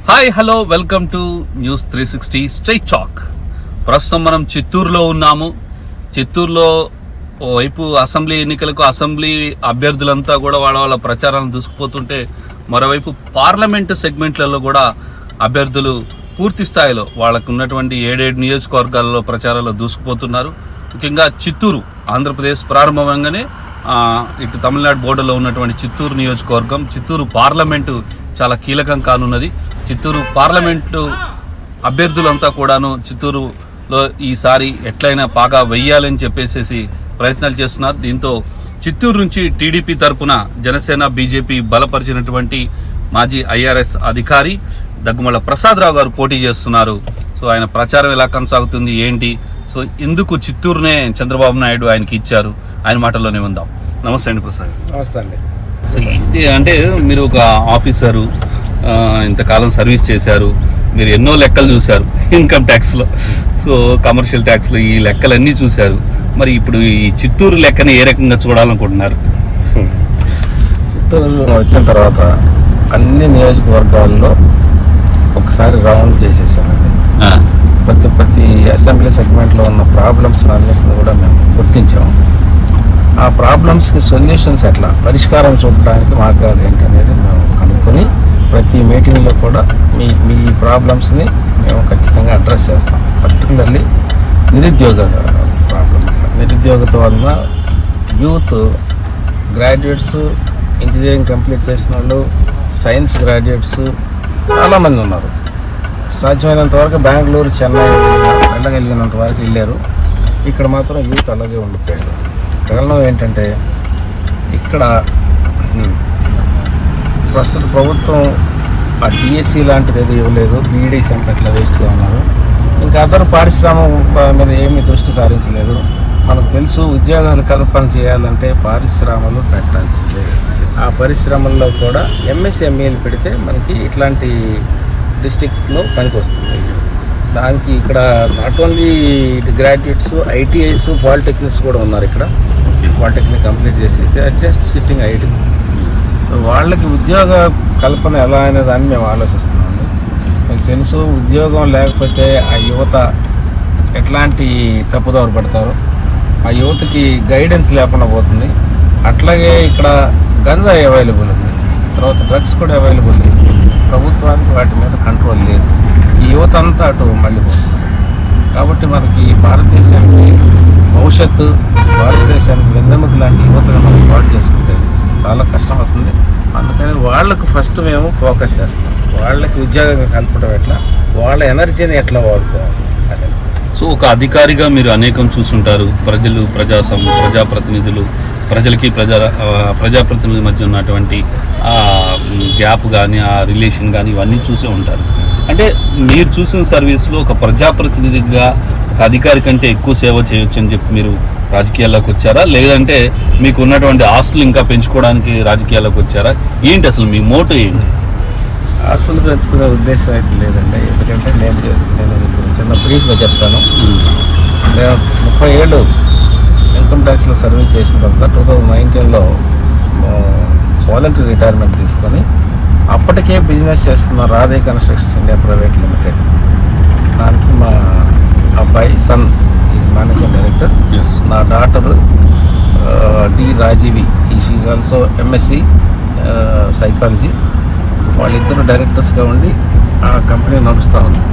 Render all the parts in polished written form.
Hi hello welcome to news 360 straight talk. ప్రస్తుతం మనం చిత్తూరులో ఉన్నాము. చిత్తూరులో ఓవైపు అసెంబ్లీ ఎన్నికలకు అసెంబ్లీ అభ్యర్థులంతా కూడా వాళ్ళ ప్రచారాలను దూసుకుపోతుంటే, మరోవైపు పార్లమెంటు సెగ్మెంట్లలో కూడా అభ్యర్థులు పూర్తి స్థాయిలో వాళ్ళకు ఉన్నటువంటి 7 నియోజకవర్గాలలో ప్రచారాల్లో దూసుకుపోతున్నారు. ముఖ్యంగా చిత్తూరు, ఆంధ్రప్రదేశ్ ప్రారంభంగానే ఇటు తమిళనాడు బోర్డర్లో ఉన్నటువంటి చిత్తూరు నియోజకవర్గం, చిత్తూరు పార్లమెంటు చాలా కీలకం కానున్నది. చిత్తూరు పార్లమెంటు అభ్యర్థులంతా కూడాను చిత్తూరులో ఈసారి ఎట్లయినా బాగా వెయ్యాలని చెప్పేసి ప్రయత్నాలు చేస్తున్నారు. దీంతో చిత్తూరు నుంచి టీడీపీ తరపున జనసేన, బీజేపీ బలపరిచినటువంటి మాజీ ఐఆర్ఎస్ అధికారి దగ్గుమల ప్రసాదరావు గారు పోటీ చేస్తున్నారు. సో ఆయన ప్రచారం ఎలా కొనసాగుతుంది ఏంటి, సో ఎందుకు చిత్తూరునే చంద్రబాబు నాయుడు ఆయనకి ఇచ్చారు, ఆయన మాటల్లోనే ఉందాం. నమస్తే అండి ప్రసాద్. నమస్తే అండి. సో ఇది అంటే మీరు ఒక ఆఫీసరు, ఇంతకాలం సర్వీస్ చేశారు, మీరు ఎన్నో లెక్కలు చూశారు ఇన్కమ్ ట్యాక్స్లో, సో కమర్షియల్ ట్యాక్స్లో ఈ లెక్కలన్నీ చూశారు. మరి ఇప్పుడు ఈ చిత్తూరు లెక్కని ఏ రకంగా చూడాలనుకుంటున్నారు? చిత్తూరు వచ్చిన తర్వాత అన్ని నియోజకవర్గాల్లో ఒకసారి రౌండ్ చేసేసానండి. ప్రతి అసెంబ్లీ సెగ్మెంట్లో ఉన్న ప్రాబ్లమ్స్ అన్నింటినీ కూడా మేము గుర్తించాము. ఆ ప్రాబ్లమ్స్కి సొల్యూషన్స్ ఎట్లా, పరిష్కారం చూపడానికి మార్గాలు ఏంటనేది మేము కనుక్కొని ప్రతి మీటింగ్లో కూడా మీ ప్రాబ్లమ్స్ని మేము ఖచ్చితంగా అడ్రస్ చేస్తాం. పర్టికులర్లీ నిరుద్యోగ ప్రాబ్లం. నిరుద్యోగత వలన యూత్, గ్రాడ్యుయేట్స్, ఇంజనీరింగ్ కంప్లీట్ చేసిన వాళ్ళు, సైన్స్ గ్రాడ్యుయేట్స్ చాలామంది ఉన్నారు. సాధ్యమైనంత వరకు బెంగళూరు, చెన్నై వెళ్ళగలిగినంత వరకు వెళ్ళారు. ఇక్కడ మాత్రం యూత్ అలాగే ఉండిపోయారు. కారణం ఏంటంటే, ఇక్కడ ప్రస్తుత ప్రభుత్వం ఆ డిఎస్సి లాంటిది ఏదో ఇవ్వలేదు, బీఈడీసీ అంత అట్లా వేస్ట్గా ఉన్నారు. ఇంకా అదర్ పారిశ్రామిక మీద ఏమీ దృష్టి సారించలేదు. మనకు తెలుసు, ఉద్యోగాలు కల్పన చేయాలంటే పారిశ్రమలు పెట్టాల్సిందే. ఆ పరిశ్రమల్లో కూడా ఎంఎస్ఎంఈలు పెడితే మనకి ఇట్లాంటి డిస్ట్రిక్ట్లో పనికి వస్తుంది. దానికి ఇక్కడ not only graduates, ITIs, polytechnics కూడా ఉన్నారు. ఇక్కడ పాలిటెక్నిక్ కంప్లీట్ చేసి they are just sitting idle. సో వాళ్ళకి ఉద్యోగ కల్పన ఎలా అనే దాన్ని మేము ఆలోచిస్తున్నాము. మీకు తెలుసు, ఉద్యోగం లేకపోతే ఆ యువత ఎట్లాంటి తప్పుదోవ పడతారు, ఆ యువతకి గైడెన్స్ లేకుండా పోతుంది. అట్లాగే ఇక్కడ గంజాయి అవైలబుల్ ఉంది, తర్వాత డ్రగ్స్ కూడా అవైలబుల్ ఉంది. ప్రభుత్వానికి వాటి మీద కంట్రోల్ లేదు. ఈ యువత అంతా అటు మళ్ళీ పోతుంది. కాబట్టి మనకి భారతదేశానికి భవిష్యత్తు, భారతదేశానికి వెన్నెముక లాంటి యువతను మనం పాటు చేసుకుంటే చాలా కష్టం అవుతుంది. అందుకని వాళ్ళకు ఫస్ట్ మేము ఫోకస్ చేస్తాం. వాళ్ళకి ఉద్యోగం కల్పడం ఎట్లా, వాళ్ళ ఎనర్జీని ఎట్లా వాడుకోవాలి అదే. సో ఒక అధికారిగా మీరు అనేకం చూస్తుంటారు. ప్రజలు, ప్రజాప్రతినిధులు, ప్రజలకి ప్రజాప్రతినిధుల మధ్య ఉన్నటువంటి గ్యాప్ కానీ, ఆ రిలేషన్ కానీ ఇవన్నీ చూసే ఉంటారు. అంటే మీరు చూసిన సర్వీస్లో ఒక ప్రజాప్రతినిధిగా ఒక అధికారి కంటే ఎక్కువ సేవ చేయొచ్చు అని చెప్పి మీరు రాజకీయాల్లోకి వచ్చారా, లేదంటే మీకు ఉన్నటువంటి ఆస్తులు ఇంకా పెంచుకోవడానికి రాజకీయాల్లోకి వచ్చారా? ఏంటి అసలు మీ మోటో ఏంటి? ఆస్తులు పెంచుకునే ఉద్దేశం అయితే లేదండి. ఎందుకంటే నేను మీకు చిన్న బ్రీఫ్గా చెప్తాను. నేను 30 ఏళ్ళు ఇన్కమ్ ట్యాక్స్లో సర్వీస్ చేసిన తర్వాత 2019లో వాలంటరీ రిటైర్మెంట్ తీసుకొని అప్పటికే బిజినెస్ చేస్తున్న Radhe constructions India private limited, దానికి మా అబ్బాయి సన్ ఈజ్ మేనేజింగ్ డైరెక్టర్. నా daughter D Rajeevi, she also MSc psychology. వాళ్ళిద్దరు డైరెక్టర్స్గా ఉండి ఆ కంపెనీ నడుస్తూ ఉంది.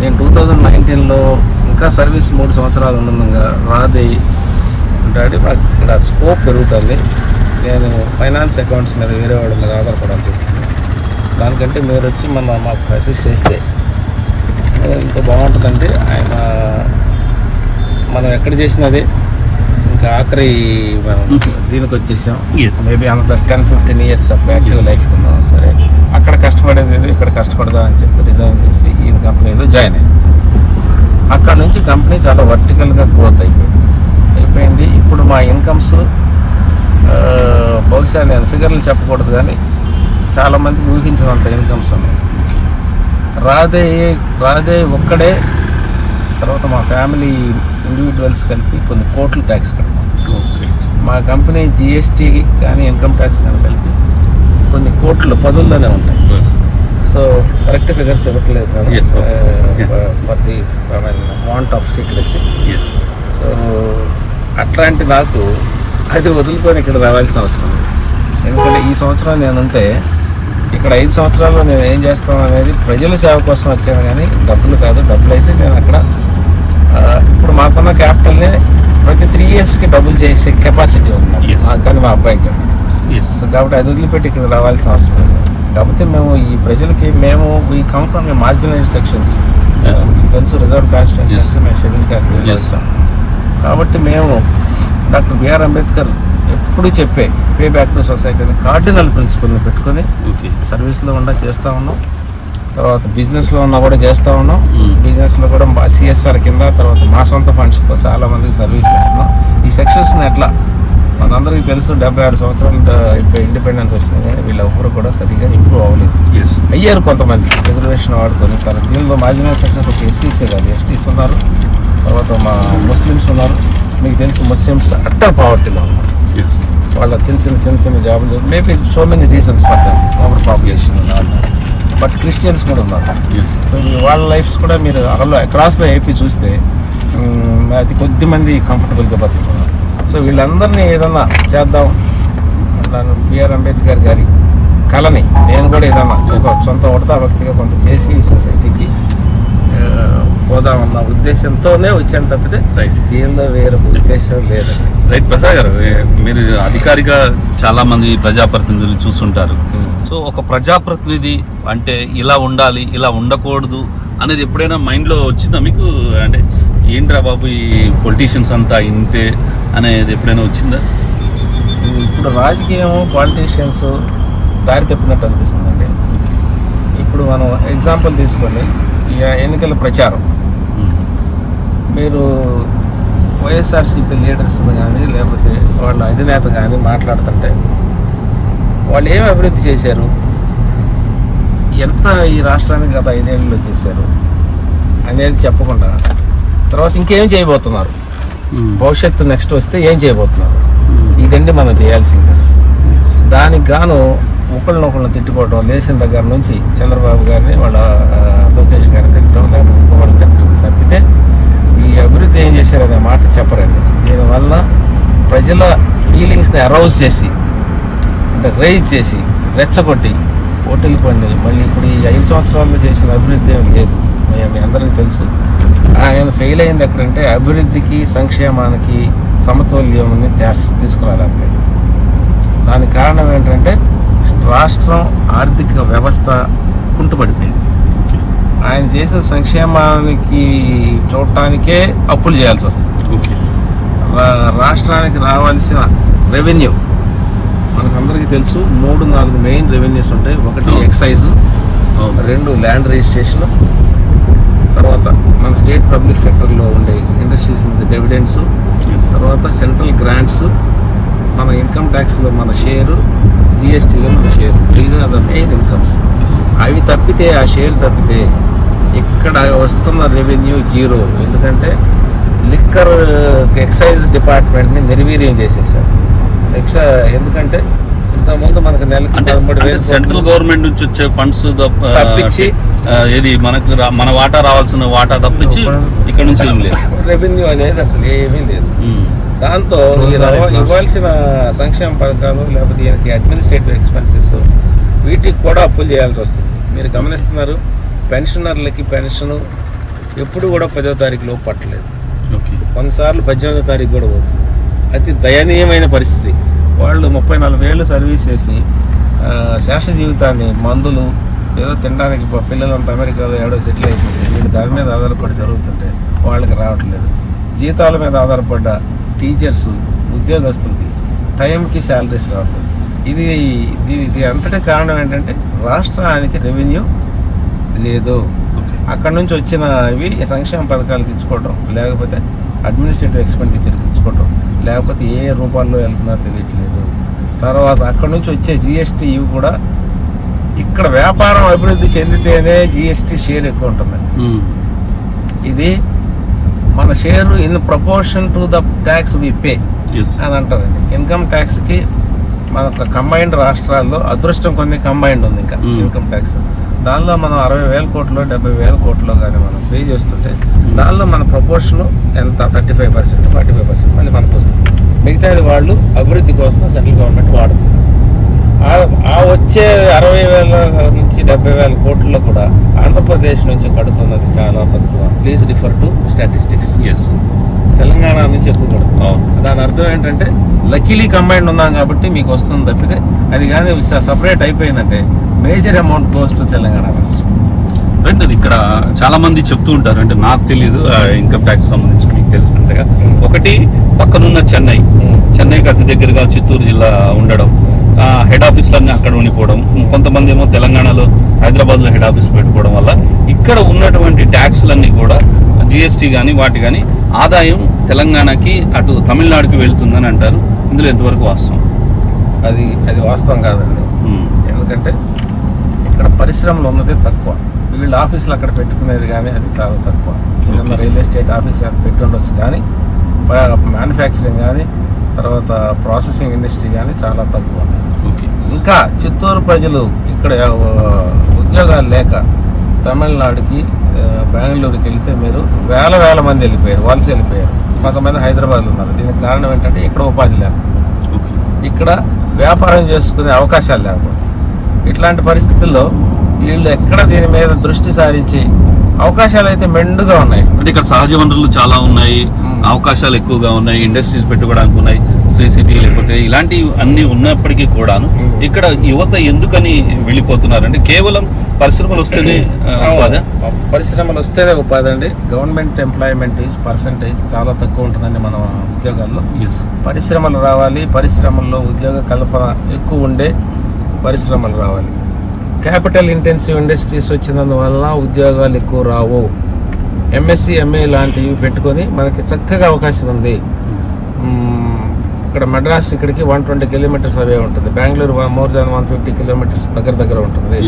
నేను 2019లో ఇంకా సర్వీస్ 3 సంవత్సరాలు ఉండగా రాధే డాడీ మాకు ఇక్కడ స్కోప్ పెరుగుతుంది, నేను ఫైనాన్స్ అకౌంట్స్ మీద వేరే వాళ్ళ మీద ఆధారపడాల్సి వస్తుంది, దానికంటే మీరు వచ్చి మాకు అసిస్ట్ చేస్తే ఇంకా బాగుంటుందంటే ఆయన మనం ఎక్కడ చేసినదే ఇంకా ఆఖరి మనం దీనికి వచ్చేసాం. Maybe another 10-15 years of active life ఉన్నాం. సరే, అక్కడ కష్టపడేది ఇక్కడ కష్టపడదాం అని చెప్పి రిజైన్ చేసి ఈ కంపెనీలో జాయిన్ అయ్యాను. అక్కడ నుంచి కంపెనీ చాలా వర్టికల్గా గ్రోత్ అయిపోయింది. ఇప్పుడు మా ఇన్కమ్స్ బహుశా నేను ఫిగర్లు చెప్పకూడదు కానీ చాలామందికి ఊహించినంత ఇన్కమ్స్ ఉన్నాయి. రాధే ఒక్కడే, తర్వాత మా ఫ్యామిలీ ఇండివిజువల్స్ కలిపి కొన్ని కోట్లు ట్యాక్స్ కడతాం. మా కంపెనీ జిఎస్టీ కానీ ఇన్కమ్ ట్యాక్స్ కానీ కలిపి కొన్ని కోట్లు 10,000లోనే ఉంటాయి. సో కరెక్ట్ ఫిగర్స్ ఇవ్వట్లేదు Yes, okay. For the want of secrecy. Yes. So అట్లాంటి నాకు అది వదులుకొని ఇక్కడ రావాల్సిన అవసరం ఉంది. ఎందుకంటే ఈ సంవత్సరం నేనుంటే ఇక్కడ 5 సంవత్సరాల్లో నేను ఏం చేస్తాను అనేది ప్రజల సేవ కోసం వచ్చాను, కానీ డబ్బులు కాదు. డబ్బులు అయితే నేను అక్కడ ఇప్పుడు మాకున్న క్యాపిటల్ని ప్రతి 3 yearsకి డబ్బులు చేసే కెపాసిటీ ఉంది. Yes. కానీ మా అబ్బాయికి. Yes. సో కాబట్టి అది వదిలిపెట్టి ఇక్కడ రావాల్సిన అవసరం ఉంది. కాకపోతే మేము ఈ ప్రజలకి ఈ come from marginal sections. Yes. తెలుసు రిజర్వ్ కాన్స్టిట్యూన్సీ Yes. మేము షెడ్యూల్ క్యాస్ట్ Yes. వచ్చాం. కాబట్టి మేము డాక్టర్ బిఆర్ అంబేద్కర్ ఎప్పుడు చెప్పే పే బ్యాక్ టు సొసైటీని కార్డినల్ ప్రిన్సిపల్ని పెట్టుకొని Okay. సర్వీస్లో చేస్తూ ఉన్నాం. తర్వాత బిజినెస్లో ఉన్నా కూడా చేస్తూ ఉన్నాం. Mm. బిజినెస్లో కూడా సిఎస్ఆర్ కింద, తర్వాత మా సొంత ఫండ్స్తో చాలా మందికి సర్వీస్ చేస్తున్నాం. ఈ సెక్షన్స్ని ఎట్లా మనందరికీ తెలుసు, 76 సంవత్సరాలు ఇప్పుడు ఇండిపెండెన్స్ వచ్చింది, కానీ వీళ్ళు ఎవ్వరు కూడా సరిగ్గా ఇంప్రూవ్ అవ్వలేదు. Yes. అయ్యారు కొంతమంది రిజర్వేషన్ వాడుకొని. తర్వాత దీనిలో మార్జినల్ సెక్షన్స్ ఒక ఎస్సీసే కాదు, ఎస్టీస్ ఉన్నారు, తర్వాత మా ముస్లిమ్స్ ఉన్నారు. మీకు తెలుసు ముస్లిమ్స్ అట్టర్ పావర్టీలో ఉన్నారు. Yes. వాళ్ళ చిన్న జాబులు, maybe so many reasons for them, over population ఉన్నారు. బట్ క్రిస్టియన్స్ కూడా ఉన్నారు. Yes. సో వాళ్ళ లైఫ్స్ కూడా మీరు అక్రాస్ ద ఏపీ చూస్తే అతి కొద్ది మంది కంఫర్టబుల్గా బతుకుతున్నారు. సో వీళ్ళందరినీ ఏదన్నా చేద్దాం, నన్ను బిఆర్ అంబేద్కర్ గారి కళని నేను కూడా ఏదన్నా ఒక సొంత ఉడతా వ్యక్తిగా కొంత చేసి సొసైటీకి పోదామన్న ఉద్దేశంతోనే వచ్చాను తప్పితే Right. దీనిలో వేరే ఉద్దేశం లేదండి. రైట్. ప్రసాద్ గారు, మీరు అధికారిగా చాలా మంది ప్రజాప్రతినిధులు చూస్తుంటారు. సో ఒక ప్రజాప్రతినిధి అంటే ఇలా ఉండాలి, ఇలా ఉండకూడదు అనేది ఎప్పుడైనా మైండ్లో వచ్చిందా మీకు? అంటే ఏంట్రా బాబు ఈ పొలిటీషియన్స్ అంతా ఇంతే అనేది ఎప్పుడైనా వచ్చిందా? ఇప్పుడు రాజకీయం పాలిటీషియన్స్ దారి తప్పినట్టు అనిపిస్తుందండి. ఇప్పుడు మనం ఎగ్జాంపుల్ తీసుకోండి, ఈ ఎన్నికల ప్రచారం. మీరు వైఎస్ఆర్సీపీ లీడర్స్ కానీ లేకపోతే వాళ్ళ అధినేత కానీ మాట్లాడుతుంటే వాళ్ళు ఏమి అభివృద్ధి చేశారు, ఎంత ఈ రాష్ట్రానికి గత 5 ఏళ్ళలో చేశారు అనేది చెప్పకుండా తర్వాత ఇంకేం చేయబోతున్నారు, భవిష్యత్తు నెక్స్ట్ వస్తే ఏం చేయబోతున్నారు, ఇదండి మనం చేయాల్సింది. దానికి గాను ఒకళ్ళనొకళ్ళని తిట్టుకోవడం, దేశం దగ్గర నుంచి చంద్రబాబు గారిని వాళ్ళ లోకేష్ గారిని తిట్టడం, లేకపోతే ఇంకొకళ్ళని తిట్టడం తప్పితే ఈ అభివృద్ధి ఏం చేశారనే మాట చెప్పరండి. దీనివల్ల ప్రజల ఫీలింగ్స్ని అరౌజ్ చేసి, అంటే రైజ్ చేసి, రెచ్చగొట్టి ఓటులు పొంది మళ్ళీ ఇప్పుడు ఈ 5 సంవత్సరాల్లో చేసిన అభివృద్ధి ఏం లేదు. మీ అందరికీ తెలుసు. ఆయన ఫెయిల్ అయింది ఎక్కడంటే అభివృద్ధికి సంక్షేమానికి సమతుల్యాన్ని తీసుకురాలేకపోయాడు. దానికి కారణం ఏంటంటే రాష్ట్రం ఆర్థిక వ్యవస్థ కుంటుపడిపోయింది. ఆయన చేసిన సంక్షేమానికి చూడటానికే అప్పులు చేయాల్సి వస్తుంది. రాష్ట్రానికి రావాల్సిన రెవెన్యూ మనకందరికీ తెలుసు, 3-4 మెయిన్ రెవెన్యూస్ ఉంటాయి. ఒకటి ఎక్సైజ్, 2 ల్యాండ్ రిజిస్ట్రేషన్, తర్వాత మన స్టేట్ పబ్లిక్ సెక్టర్లో ఉండే ఇండస్ట్రీస్ డివిడెండ్స్, తర్వాత సెంట్రల్ గ్రాంట్స్, మన ఇన్కమ్ ట్యాక్స్లో మన షేరు, జిఎస్టీలో మన share. These are the main incomes. అవి తప్పితే, ఆ షేర్ తప్పితే ఇక్కడ వస్తున్న రెవెన్యూ జీరో. ఎందుకంటే లిక్కర్ ఎక్సైజ్ డిపార్ట్మెంట్ని నిర్వీర్యం చేసేసారు. ఎందుకంటే ఇంతకుముందు మనకు నెలకు 13,000 సెంట్రల్ గవర్నమెంట్ నుంచి వచ్చే ఫండ్స్ తప్పించి ఏది మనకు మన వాటా రావాల్సిన వాటా తప్పించి ఇక్కడ నుంచి ఏం లేదు. రెవెన్యూ అనేది అసలు ఏమీ లేదు. దాంతో ఇవ్వాల్సిన సంక్షేమ పథకాలు లేకపోతే ఈయనకి అడ్మినిస్ట్రేటివ్ ఎక్స్పెన్సెస్ వీటికి కూడా అప్పులు చేయాల్సి వస్తుంది. మీరు గమనిస్తున్నారు, పెన్షనర్లకి పెన్షన్ ఎప్పుడు కూడా 10వ తారీఖులో పట్టలేదు. కొన్నిసార్లు 18వ తారీఖు కూడా పోతుంది. అతి దయనీయమైన పరిస్థితి. వాళ్ళు 30-40 ఏళ్ళు సర్వీస్ చేసి శేష జీవితాన్ని మందులు ఏదో తినడానికి పిల్లలంతా అమెరికాలో ఏడో సెటిల్ అయిపోయింది. వీళ్ళు దాని మీద ఆధారపడి జరుగుతుంటే వాళ్ళకి రావట్లేదు. జీతాల మీద ఆధారపడ్డ టీచర్స్, ఉద్యోగస్తులకి టైంకి శాలరీస్ రావట్లేదు. ఇది అంతటి కారణం ఏంటంటే రాష్ట్రానికి రెవెన్యూ లేదు. అక్కడ నుంచి వచ్చిన ఇవి సంక్షేమ పథకాలకు ఇచ్చుకోవడం, లేకపోతే అడ్మినిస్ట్రేటివ్ ఎక్స్పెండిచర్కి ఇచ్చుకోవడం, లేకపోతే ఏ రూపాల్లో వెళ్తున్నా తెలియట్లేదు. తర్వాత అక్కడ నుంచి వచ్చే జిఎస్టీ ఇవి కూడా ఇక్కడ వ్యాపారం అభివృద్ధి చెందితేనే జిఎస్టీ షేర్ ఎక్కువ ఉంటుందండి. ఇది మన share in proportion to the tax we pay అని అంటారండి. ఇన్కమ్ ట్యాక్స్కి మన కంబైన్డ్ రాష్ట్రాల్లో అదృష్టం కొన్ని కంబైన్డ్ ఉంది ఇంకా ఇన్కమ్ ట్యాక్స్. దానిలో మనం 60,000 కోట్లు 70,000 కోట్లు కానీ మనం పే చేస్తుంటే దానిలో మన ప్రపోర్షన్ ఎంత 35%, 45% మళ్ళీ మనకు వస్తుంది. మిగతాది వాళ్ళు అభివృద్ధి కోసం సెంట్రల్ గవర్నమెంట్ వాడుతుంది. ఆ వచ్చే 60,000 నుంచి 70,000 కోట్లలో కూడా ఆంధ్రప్రదేశ్ నుంచి కడుతున్నది చాలా తక్కువ. Please refer to statistics. Telangana నుంచి ఎక్కువ కడుతున్నాం. దాని అర్థం ఏంటంటే లక్కీలీ కంబైండ్ ఉన్నాం కాబట్టి మీకు వస్తుంది తప్పితే అది కానీ సపరేట్ అయిపోయిందంటే major amount goes to Telangana రాష్ట్రం. రెండోది ఇక్కడ చాలా మంది చెప్తూ ఉంటారు, అంటే నాకు తెలియదు ఇన్కమ్ ట్యాక్స్ సంబంధించి మీకు తెలిసినంతగా. ఒకటి పక్కనున్న చెన్నైకి అతి దగ్గరగా చిత్తూరు జిల్లా ఉండడం, హెడ్ ఆఫీస్లన్నీ అక్కడ ఉండిపోవడం, కొంతమంది ఏమో తెలంగాణలో హైదరాబాద్లో హెడ్ ఆఫీస్ పెట్టుకోవడం వల్ల ఇక్కడ ఉన్నటువంటి ట్యాక్స్లన్నీ కూడా జిఎస్టీ కానీ వాటి కానీ ఆదాయం తెలంగాణకి అటు తమిళనాడుకి వెళ్తుందని అంటారు. ఇందులో ఎంతవరకు వాస్తవం? అది వాస్తవం కాదండి. ఎందుకంటే ఇక్కడ పరిశ్రమలు ఉన్నది తక్కువ. వీళ్ళ ఆఫీసులు అక్కడ పెట్టుకునేది కానీ అది చాలా తక్కువ. ఏదన్నా రియల్ ఎస్టేట్ ఆఫీస్ పెట్టి ఉండొచ్చు కానీ మ్యానుఫ్యాక్చరింగ్ కానీ తర్వాత ప్రాసెసింగ్ ఇండస్ట్రీ కానీ చాలా తక్కువ ఉన్నాయి. ఇంకా చిత్తూరు ప్రజలు ఇక్కడ ఉద్యోగాలు లేక తమిళనాడుకి బెంగళూరుకి వెళ్తే మీరు వేల మంది వెళ్ళిపోయారు, వలస వెళ్ళిపోయారు. కొంతమంది హైదరాబాద్లో ఉన్నారు. దీనికి కారణం ఏంటంటే ఇక్కడ ఉపాధి లేక, ఇక్కడ వ్యాపారం చేసుకునే అవకాశాలు లేకపోతే. ఇట్లాంటి పరిస్థితుల్లో వీళ్ళు ఎక్కడ దీని మీద దృష్టి సారించి అవకాశాలు అయితే మెండుగా ఉన్నాయి. అంటే ఇక్కడ సహజ వనరులు చాలా ఉన్నాయి, అవకాశాలు ఎక్కువగా ఉన్నాయి, ఇండస్ట్రీస్ పెట్టుకోవడానికి ఉన్నాయి, సిటీ లేకపోతే ఇలాంటివి అన్ని ఉన్నప్పటికీ కూడాను ఇక్కడ యువత ఎందుకని వెళ్ళిపోతున్నారు? అంటే కేవలం పరిశ్రమలు వస్తేనే ఉపాధి అండి. గవర్నమెంట్ ఎంప్లాయ్మెంట్ పర్సంటేజ్ చాలా తక్కువ ఉంటుందండి మన ఉద్యోగాల్లో. పరిశ్రమలు రావాలి, పరిశ్రమల్లో ఉద్యోగ కల్పన ఎక్కువ ఉండే పరిశ్రమలు రావాలి. క్యాపిటల్ ఇంటెన్సివ్ ఇండస్ట్రీస్ వచ్చినందువల్ల ఉద్యోగాలు ఎక్కువ రావు. ఎంఎస్సి ఎంఏ లాంటివి పెట్టుకొని మనకి చక్కగా అవకాశం ఉంది. ఇక్కడ మద్రాస్ ఇక్కడికి 120 కిలోమీటర్స్ అవే ఉంటుంది. బెంగళూరు మోర్ దాన్ 150 కిలోమీటర్స్ దగ్గర ఉంటుంది.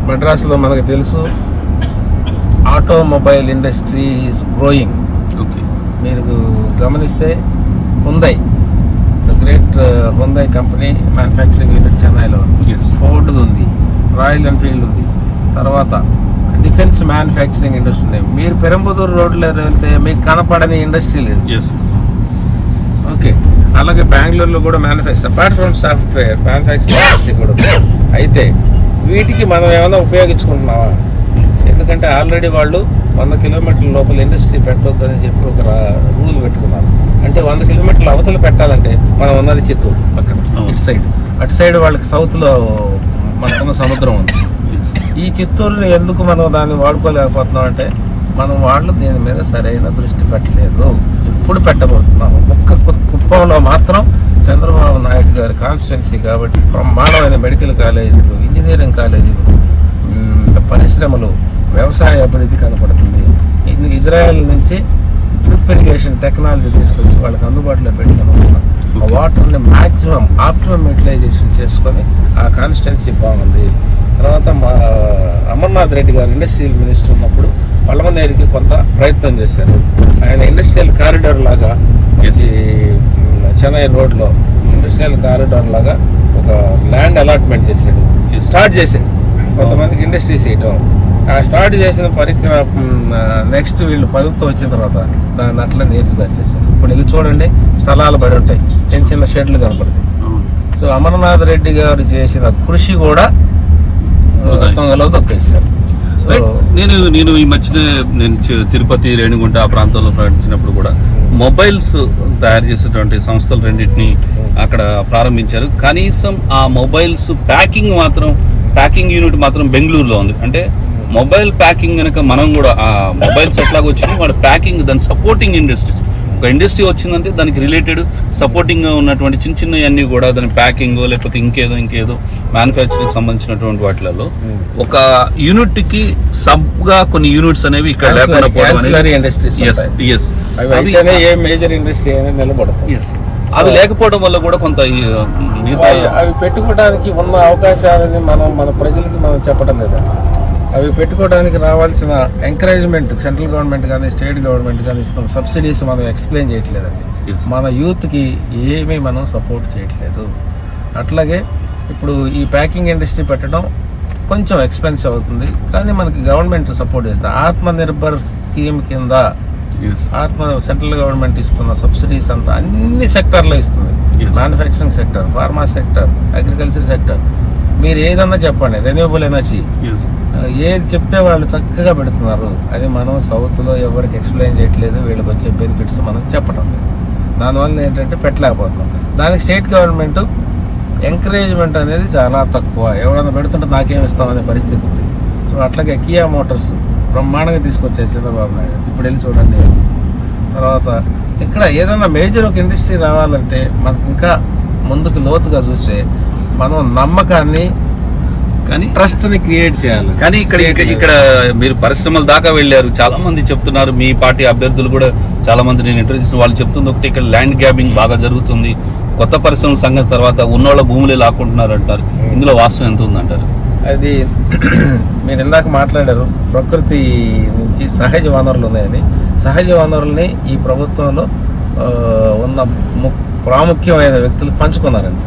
మద్రాసులో మనకు తెలుసు ఆటోమొబైల్ ఇండస్ట్రీ ఈజ్ గ్రోయింగ్. మీరు గమనిస్తే హుందై, the great హుందై company manufacturing unit చెన్నైలో ఉంది. ఫోర్డ్ ఉంది, రాయల్ ఎన్ఫీల్డ్ ఉంది. తర్వాత డిఫెన్స్ మ్యానుఫ్యాక్చరింగ్ ఇండస్ట్రీ ఉంది. మీరు పెరంబదూరు రోడ్లో వెళ్తే మీకు కనపడని ఇండస్ట్రీ లేదు. ఓకే, అలాగే బెంగళూరులో కూడా apart from software manufacturing industry కూడా ఉంది. అయితే వీటికి మనం ఏమైనా ఉపయోగించుకుంటున్నావా? ఎందుకంటే ఆల్రెడీ వాళ్ళు 100 కిలోమీటర్ల లోపల ఇండస్ట్రీ పెట్టొద్దని చెప్పి ఒక రూల్ పెట్టుకున్నారు. అంటే 100 కిలోమీటర్ల అవతల పెట్టాలంటే మనం ఉన్నది చిత్తూరు పక్కన, అటు సైడ్ వాళ్ళకి సౌత్లో మనకున్న సముద్రం ఉంది. ఈ చిత్తూరుని ఎందుకు మనం దాన్ని వాడుకోలేకపోతున్నాం అంటే వాళ్ళు దీని మీద సరైన దృష్టి పెట్టలేదు. ఎప్పుడు పెట్టబోతున్నాము? ఒక్క కుప్పంలో మాత్రం చంద్రబాబు నాయుడు గారి కాన్స్టిట్యున్సీ కాబట్టి బ్రహ్మాండమైన మెడికల్ కాలేజీలు, ఇంజనీరింగ్ కాలేజీలు, పరిశ్రమలు, వ్యవసాయ అభివృద్ధి కనపడుతుంది. ఇజ్రాయెల్ నుంచి డ్రిప్ ఇరిగేషన్ టెక్నాలజీ తీసుకొచ్చి వాళ్ళకి అందుబాటులో పెట్టుకుని ఆ వాటర్ని మ్యాక్సిమం ఆప్టిమం యూటిలైజేషన్ చేసుకొని ఆ కాన్స్టిట్యున్సీ బాగుంది. తర్వాత మా అమర్నాథ్ రెడ్డి గారు ఇండస్ట్రియల్ మినిస్టర్ ఉన్నప్పుడు పల్లమనేరికి కొంత ప్రయత్నం చేశారు. ఆయన ఇండస్ట్రియల్ కారిడార్ లాగా చెన్నై రోడ్లో ఇండస్ట్రియల్ కారిడార్ లాగా ఒక ల్యాండ్ అలాట్మెంట్ చేశాడు. స్టార్ట్ చేశాడు కొంతమందికి ఇండస్ట్రీస్ వేయటం. ఆ స్టార్ట్ చేసిన పరికరం నెక్స్ట్ వీళ్ళు ప్రభుత్వం వచ్చిన తర్వాత దాన్ని అట్లా నేర్చుకొచ్చేసారు. ఇప్పుడు వెళ్ళి చూడండి, స్థలాలు పడి ఉంటాయి, చిన్న షెడ్లు కనపడతాయి. సో అమర్నాథ్ రెడ్డి గారు చేసిన కృషి కూడా దొంగలో దొక్కేసారు. నేను ఈ మధ్యనే తిరుపతి, రేణిగుంట ఆ ప్రాంతంలో ప్రకటించినప్పుడు కూడా మొబైల్స్ తయారు చేసేటువంటి సంస్థలు రెండింటిని అక్కడ ప్రారంభించారు. కనీసం ఆ మొబైల్స్ ప్యాకింగ్ యూనిట్ మాత్రం బెంగళూరులో ఉంది. అంటే మొబైల్ ప్యాకింగ్ కనుక మనం కూడా ఆ మొబైల్స్ ఎట్లాగ వచ్చింది, వాడు ప్యాకింగ్ దాని సపోర్టింగ్ ఇండస్ట్రీస్, ఒక ఇండస్ట్రీ వచ్చిందంటే దానికి రిలేటెడ్ సపోర్టింగ్ ఉన్నటువంటి చిన్న అన్ని కూడా దాని ప్యాకింగ్ లేకపోతే ఇంకేదో మ్యానుఫ్యాక్చరింగ్ సంబంధించినటువంటి వాటిలలో ఒక యూనిట్ కి సబ్ గా కొన్ని యూనిట్స్ అనేవి ఇక్కడ అవి లేకపోవడం వల్ల కూడా కొంత అవి పెట్టుకోవడానికి ఉన్న అవకాశాలని మన ప్రజలకి మనం చెప్పడం లేదండి. అవి పెట్టుకోవడానికి రావాల్సిన ఎంకరేజ్మెంట్ సెంట్రల్ గవర్నమెంట్ కానీ స్టేట్ గవర్నమెంట్ కానీ ఇస్తున్న సబ్సిడీస్ మనం ఎక్స్ప్లెయిన్ చేయట్లేదండి. మన యూత్కి ఏమీ మనం సపోర్ట్ చేయట్లేదు. అట్లాగే ఇప్పుడు ఈ ప్యాకింగ్ ఇండస్ట్రీ పెట్టడం కొంచెం ఎక్స్పెన్సివ్ అవుతుంది, కానీ మనకి గవర్నమెంట్ సపోర్ట్ చేస్తుంది. ఆత్మనిర్భర్ స్కీమ్ కింద సెంట్రల్ గవర్నమెంట్ ఇస్తున్న సబ్సిడీస్ అంతా అన్ని సెక్టార్లో ఇస్తుంది. Manufacturing sector, pharma sector, agriculture sector, మీరు ఏదన్నా చెప్పండి, రెన్యూవబుల్ ఎనర్జీ, ఏది చెప్తే వాళ్ళు చక్కగా పెడుతున్నారు. అది మనం సౌత్లో ఎవరికి ఎక్స్ప్లెయిన్ చేయట్లేదు, వీళ్ళకి వచ్చే బెనిఫిట్స్ మనం చెప్పడం లేదు. దానివల్ల ఏంటంటే పెట్టలేకపోతున్నాం. దానికి స్టేట్ గవర్నమెంట్ ఎంకరేజ్మెంట్ అనేది చాలా తక్కువ. ఎవరైనా పెడుతుంటే నాకేం ఇస్తామనే పరిస్థితి ఉంది. సో అట్లాగే కియా మోటార్స్ బ్రహ్మాండంగా తీసుకొచ్చారు చంద్రబాబు నాయుడు, ఇప్పుడు వెళ్ళి చూడండి. తర్వాత ఇక్కడ ఏదైనా మేజర్ ఒక ఇండస్ట్రీ రావాలంటే మనకు ఇంకా ముందుకు లోతుగా చూస్తే మనం నమ్మకాన్ని కానీ ట్రస్ట్ ని క్రియేట్ చేయాలి. కానీ ఇక్కడ మీరు పరిశ్రమల దాకా వెళ్ళారు, చాలా మంది చెప్తున్నారు, మీ పార్టీ అభ్యర్థులు కూడా చాలా మంది నేను ఇంటర్వ్యూ చేసిన వాళ్ళు చెప్తుంది ఒకటి, ఇక్కడ ల్యాండ్ గ్రాబింగ్ బాగా జరుగుతుంది, కొత్త పరిశ్రమల సంగతి తర్వాత ఉన్నోళ్ళ భూములే లాక్కుంటున్నారు అంటారు. ఇందులో వాస్తవం ఎంత ఉందంటారు? అది మీరు ఇందాక మాట్లాడారు, ప్రకృతి నుంచి సహజ వనరులు ఉన్నాయని. సహజ వనరుల్ని ఈ ప్రభుత్వంలో ఉన్న ప్రాముఖ్యమైన వ్యక్తులు పంచుకున్నారండి.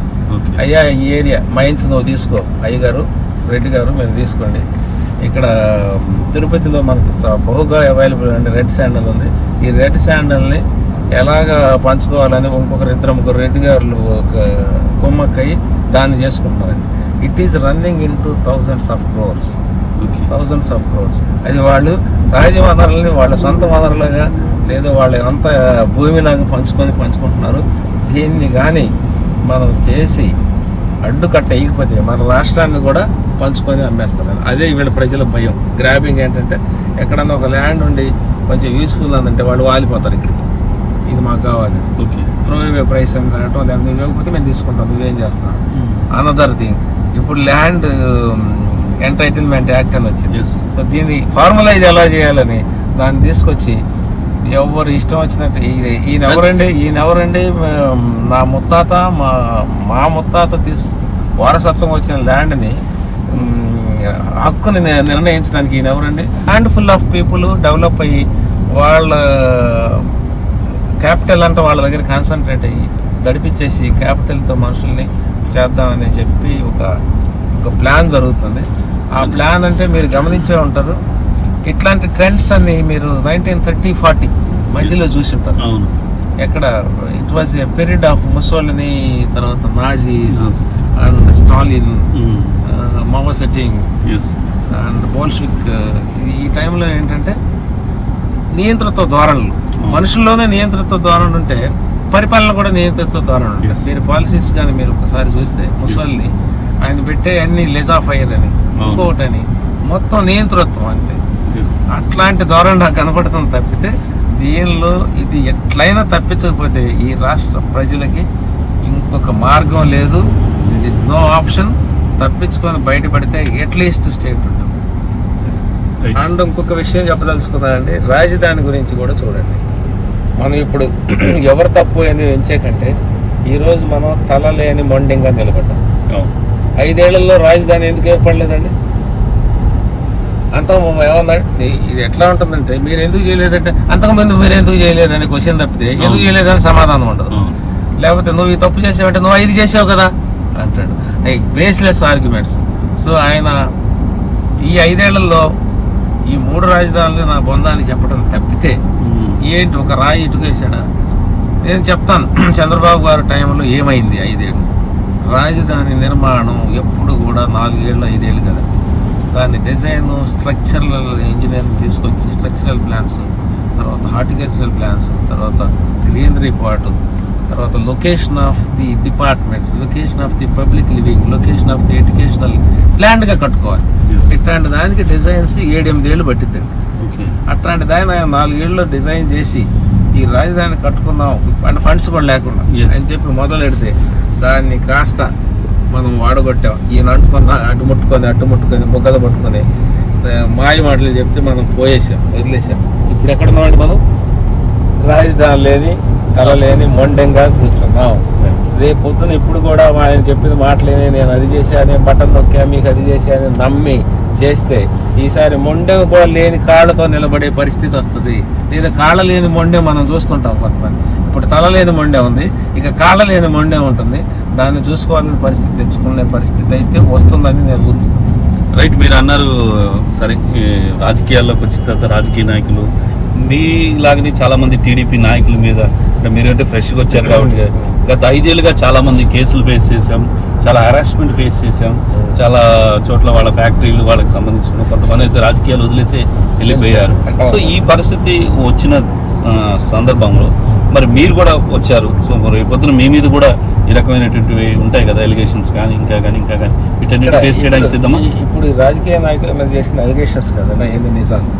అయ్యా ఈ ఏరియా మైన్స్ నువ్వు తీసుకో, అయ్యగారు రెడ్డి గారు మీరు తీసుకోండి. ఇక్కడ తిరుపతిలో మనకు బహుగా అవైలబుల్ అండి రెడ్ శాండల్ ఉంది. ఈ రెడ్ శాండల్ని ఎలాగా పంచుకోవాలని ఇద్దరు ముగ్గురు రెడ్డి గారు కొమ్మక్కయి దాన్ని చేసుకుంటున్నారండి. It is running in two thousands of crores. అది వాళ్ళు సహజ వనరులని వాళ్ళ సొంత వనరులుగా లేదా వాళ్ళ అంత భూమిలాగా పంచుకుంటున్నారు. దీన్ని కానీ మనం చేసి అడ్డుకట్ట వేయకపోతే మన రాష్ట్రాన్ని కూడా పంచుకొని అమ్మేస్తారు. అదే వీళ్ళ ప్రజల భయం. గ్రాబింగ్ ఏంటంటే ఎక్కడన్నా ఒక ల్యాండ్ ఉండి కొంచెం యూస్ఫుల్ అందంటే వాళ్ళు వాలిపోతారు, ఇక్కడికి ఇది మాకు కావాలి, త్రో అవే ప్రైస్ అని రావటం, లేదా నువ్వు ఇవ్వకపోతే మేము తీసుకుంటాం, నువ్వేం చేస్తాం. అనదర్ థింగ్, ఇప్పుడు ల్యాండ్ ఎంటైటిల్మెంట్ యాక్ట్ అని వచ్చింది. సో దీన్ని ఫార్మలైజ్ ఎలా చేయాలని దాన్ని తీసుకొచ్చి ఎవరు ఇష్టం వచ్చినట్టు ఈయనెవరండి నా ముత్తాత మా ముత్తాత వారసత్వం వచ్చిన ల్యాండ్ని హక్కుని నిర్ణయించడానికి ఈయనెవరండి? Hand full of people develop అయ్యి వాళ్ళ క్యాపిటల్ అంటే వాళ్ళ దగ్గర కాన్సన్ట్రేట్ అయ్యి గడిపించేసి క్యాపిటల్తో మనుషుల్ని చేద్దామని చెప్పి ఒక ప్లాన్ జరుగుతుంది. ఆ ప్లాన్ అంటే మీరు గమనించే ఉంటారు, ఇట్లాంటి ట్రెండ్స్ అన్ని మీరు 1930-40 మధ్యలో చూసి ఉంటారు. ఎక్కడ it was a period of Mussolini, తర్వాత Nazis and Stalin, Mao setting and Bolshevik. ఈ టైంలో ఏంటంటే నియంత్రిత ధోరణులు, మనుషుల్లోనే నియంత్రిత ధోరణి ఉంటే పరిపాలన కూడా నియంత్రిత ధోరణి ఉంటుంది. మీరు పాలసీస్ కానీ మీరు ఒకసారి చూస్తే ముసోలిని ఆయన పెట్టే అన్ని లెజా ఫైర్ అని ఇంకొకటని మొత్తం నియంతృత్వం అంటే అట్లాంటి ధోరణి నాకు కనపడుతుంది తప్పితే దీనిలో ఇది ఎట్లయినా తప్పించకపోతే ఈ రాష్ట్ర ప్రజలకి ఇంకొక మార్గం లేదు. It is no option. తప్పించుకొని బయటపడితే అట్లీస్ట్ స్టేట్ ఉంటుంది. అండ్ ఇంకొక విషయం చెప్పదలుచుకున్నానండి, రాజధాని గురించి కూడా చూడండి. మనం ఇప్పుడు ఎవరు తప్పు అని ఎంచే కంటే ఈరోజు మనం తల లేని మొండింగా నిలబడ్డాం. 5 ఏళ్లలో రాజధాని ఎందుకు ఏర్పడలేదండి? అంత ఏమన్నా ఇది ఎట్లా ఉంటుందంటే మీరు ఎందుకు చేయలేదంటే అంతకుముందు మీరు ఎందుకు చేయలేదని క్వశ్చన్ తప్పితే ఎందుకు చేయలేదని సమాధానం ఉండదు. లేకపోతే నువ్వు ఈ తప్పు చేసావంటే నువ్వు 5 చేసావు కదా అంటాడు. Baseless arguments. సో ఆయన ఈ 5 ఏళ్లలో ఈ 3 రాజధానులు నా బొందాన్ని చెప్పడం తప్పితే ఏంటి ఒక రాయి ఇటుకేసాడా? నేను చెప్తాను, చంద్రబాబు గారి టైంలో ఏమైంది 5 ఏళ్ళు. రాజధాని నిర్మాణం ఎప్పుడు కూడా 4 ఏళ్ళు 5 ఏళ్ళు కదండి. దాని డిజైన్, స్ట్రక్చరల్ ఇంజనీరింగ్ తీసుకొచ్చి స్ట్రక్చరల్ ప్లాన్స్, తర్వాత హార్టికల్చరల్ ప్లాన్స్, తర్వాత గ్రీనరీ పార్ట్, తర్వాత location of the departments, location of the public living, location of the educational ప్లాన్గా కట్టుకోవాలి. ఇట్లాంటి దానికి డిజైన్స్ 7-8 ఏళ్ళు పట్టిద్దండి. అట్లాంటి దాన్ని ఆయన 4 ఏళ్ళలో డిజైన్ చేసి ఈ రాజధాని కట్టుకున్నాం అంటే ఫండ్స్ కూడా లేకుండా అని చెప్పి మొదలెడితే దాన్ని కాస్త మనం వాడగొట్టాం. ఈయన అట్టుముట్టుకొని బొగ్గలు పట్టుకొని మాయ మాటలు చెప్తే మనం వదిలేసాం. ఇప్పుడు ఎక్కడున్నామంటే మనం రాజధాని లేని తల లేని మొండంగా కూర్చున్నాం. రేపు పొద్దున ఇప్పుడు కూడా ఆయన చెప్పిన మాటలేని నేను అది చేశాను, బటన్ నొక్కా, మీకు అది చేశాను నమ్మి చేస్తే ఈసారి మొండెం కూడా లేని కాళ్ళతో నిలబడే పరిస్థితి వస్తుంది. లేదా కాళ్ళ లేని మొండెం మనం చూస్తుంటాం కొంతమంది. ఇప్పుడు తల లేని మొండెం ఉంది, ఇక కాళ్ళ లేని మొండెం ఉంటుంది. దాన్ని చూసుకోవాలని పరిస్థితి తెచ్చుకునే పరిస్థితి అయితే వస్తుందని నేను ఊహిస్తున్నాను. రైట్, మీరు అన్నారు సరే, ఈ రాజకీయాల్లోకి వచ్చిన తర్వాత రాజకీయ నాయకులు మీలాగనే చాలా మంది టీడీపీ నాయకుల మీద, అంటే మీరంటే ఫ్రెష్గా వచ్చారు కాబట్టి గత 5 ఏళ్ళుగా చాలా మంది కేసులు ఫేస్ చేశాం, చాలా హెరాస్మెంట్ ఫేస్ చేశాం, చాలా చోట్ల వాళ్ళ ఫ్యాక్టరీలు వాళ్ళకి సంబంధించిన కొంతమంది అయితే రాజకీయాలు వదిలేసి వెళ్ళిపోయారు. సో ఈ పరిస్థితి వచ్చిన సందర్భంలో మరి మీరు కూడా వచ్చారు. సో మరి పొద్దున మీ మీద కూడా ఈ రకమైనటువంటివి ఉంటాయి కదా, ఎలిగేషన్స్ కానీ ఇంకా కానీ వీటన్నిటి ఫేస్ చేయడానికి సిద్ధమా? ఇప్పుడు ఈ రాజకీయ నాయకుల మీద చేసిన ఎలిగేషన్స్ కదన్నా ఏంది నిజాలు.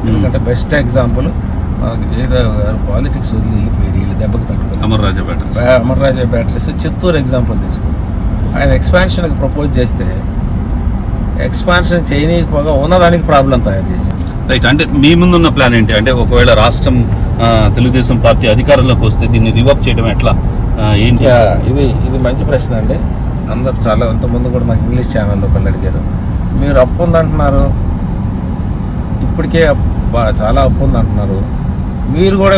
ఎందుకంటే బెస్ట్ ఎగ్జాంపుల్ మనకి జయరావు గారు పాలిటిక్స్ వదిలి వెళ్ళిపోయారు, వీళ్ళు దెబ్బకి తట్టుకుని. అమర్రాజా బ్యాటరీస్ చిత్తూరు ఎగ్జాంపుల్ తీసుకుని ఆయన ఎక్స్పాన్షన్కి ప్రపోజ్ చేస్తే ఎక్స్పాన్షన్ చేయనీయకపోగా ఉన్నదానికి ప్రాబ్లం తయారు చేశారు. రైట్, అంటే మీ ముందున్న ప్లాన్ ఏంటి? అంటే ఒకవేళ రాష్ట్రం తెలుగుదేశం పార్టీ అధికారంలోకి వస్తే దీన్ని రివర్క్ చేయడం ఎట్లా ఏంటి? ఇది మంచి ప్రశ్న అండి. అందరు చాలా ఇంతకుముందు కూడా నాకు ఇంగ్లీష్ ఛానల్లో వాళ్ళు అడిగారు, మీరు అప్పు ఉందంటున్నారు, ఇప్పటికే చాలా అప్పు ఉందంటున్నారు, మీరు కూడా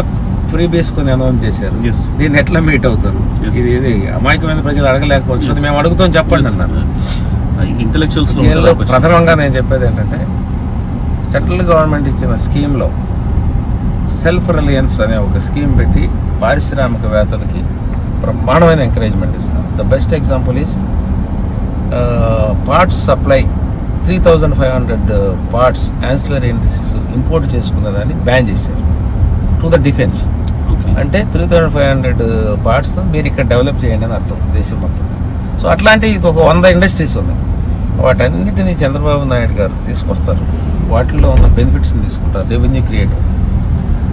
ఫ్రీ బేస్కొని అనౌన్స్ చేశారు, దీన్ని ఎట్లా మీట్ అవుతారు? ఇది అమాయకమైన ప్రజలు అడగలేకపోవచ్చు, మేము అడుగుతాం చెప్పండి అన్నారు. ఇంటెలెక్చువల్స్ ప్రథమంగా నేను చెప్పేది ఏంటంటే, సెంట్రల్ గవర్నమెంట్ ఇచ్చిన స్కీమ్లో సెల్ఫ్ రిలయన్స్ అనే ఒక స్కీమ్ పెట్టి పారిశ్రామికవేత్తలకి బ్రహ్మాండమైన ఎంకరేజ్మెంట్ ఇస్తున్నారు. The best example is parts supply 3,500 parts ancillary industries import చేసుకున్నదాన్ని బ్యాన్ చేశారు టు ద డిఫెన్స్. అంటే 3,500 పార్ట్స్ మీరు ఇక్కడ డెవలప్ చేయండి అని అర్థం దేశం మొత్తం. సో అట్లాంటి ఒక 100 ఇండస్ట్రీస్ ఉన్నాయి. వాటన్నిటినీ చంద్రబాబు నాయుడు గారు తీసుకొస్తారు, వాటిల్లో ఉన్న బెనిఫిట్స్ని తీసుకుంటారు, రెవెన్యూ క్రియేట్.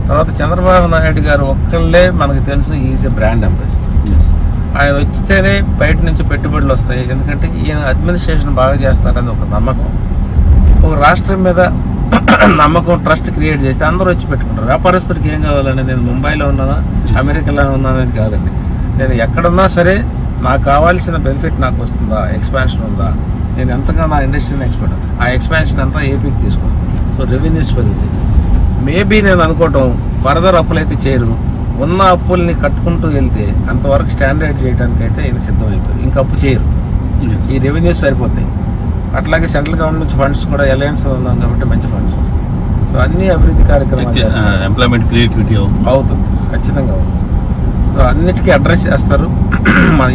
తర్వాత చంద్రబాబు నాయుడు గారు ఒక్కళ్ళే మనకు తెలుసు, ఈజ్ ఎ బ్రాండ్ అంబాసిడర్. ఆయన వచ్చితేనే బయట నుంచి పెట్టుబడులు వస్తాయి, ఎందుకంటే ఈయన అడ్మినిస్ట్రేషన్ బాగా చేస్తారని ఒక నమ్మకం, ఒక రాష్ట్రం మీద నమ్మకం, ట్రస్ట్ క్రియేట్ చేస్తే అందరూ వచ్చి పెట్టుకుంటారు. వ్యాపారస్తుడికి ఏం కావాలండి, నేను ముంబైలో ఉన్నానా అమెరికాలో ఉన్నానా అనేది కాదండి, నేను ఎక్కడున్నా సరే నాకు కావాల్సిన బెనిఫిట్ నాకు వస్తుందా, ఎక్స్పాన్షన్ ఉందా, నేను ఎంతగా నా ఇండస్ట్రీని ఎక్స్పెక్ట్, ఆ ఎక్స్పాన్షన్ అంతా ఏపీకి తీసుకొస్తాను. సో రెవెన్యూస్ పెరుగుతుంది. మేబీ నేను అనుకోవటం ఫర్దర్ అప్పులైతే చేయరు, ఉన్న అప్పుల్ని కట్టుకుంటూ వెళ్తే అంతవరకు స్టాండర్డ్ చేయడానికి అయితే ఈయన సిద్ధమైపోయింది, ఇంకా అప్పు చేయరు, ఈ రెవెన్యూస్ సరిపోతాయి. అట్లాగే సెంట్రల్ గవర్నమెంట్ నుంచి ఫండ్స్ కూడా అలయన్స్ ఉన్నాం కాబట్టి మంచి ఫండ్స్ వస్తాయి. సో అన్ని అభివృద్ధి కార్యక్రమాలు ఎంప్లాయ్మెంట్ క్రియేటివిటీ అవుతుంది, ఖచ్చితంగా అవుతుంది. సో అన్నిటికీ అడ్రస్ చేస్తారు. మన